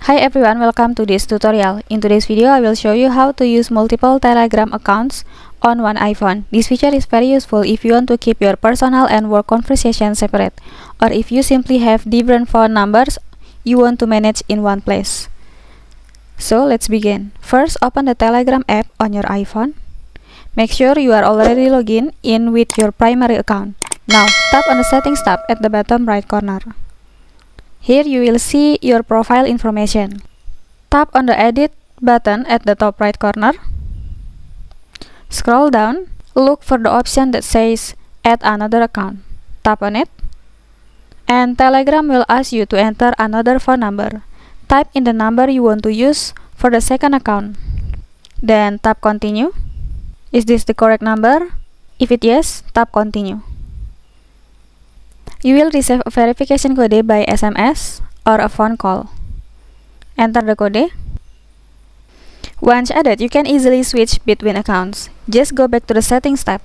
Hi everyone, welcome to this tutorial. In today's video, I will show you how to use multiple Telegram accounts on one iPhone. This feature is very useful if you want to keep your personal and work conversations separate, or if you simply have different phone numbers you want to manage in one place. So let's begin. First, open the Telegram app on your iPhone. Make sure you are already logged in with your primary account. Now, tap on the Settings tab at the bottom right corner. Here you will see your profile information. Tap on the Edit button at the top right corner. Scroll down, look for the option that says Add another account. Tap on it, and Telegram will ask you to enter another phone number. Type in the number you want to use for the second account. Then tap Continue. Is this the correct number? If it yes, tap Continue. You will receive a verification code by SMS or a phone call. Enter the code. Once added, you can easily switch between accounts. Just go back to the Settings tab.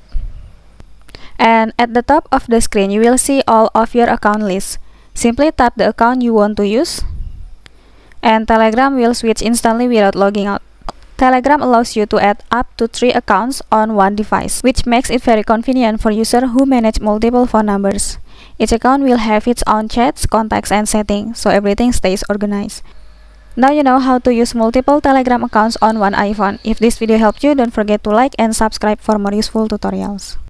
And at the top of the screen, you will see all of your account lists. Simply tap the account you want to use, and Telegram will switch instantly without logging out. Telegram allows you to add up to 3 accounts on one device, which makes it very convenient for users who manage multiple phone numbers. Each account will have its own chats, contacts, and settings, so everything stays organized. Now you know how to use multiple Telegram accounts on one iPhone. If this video helped you, don't forget to like and subscribe for more useful tutorials.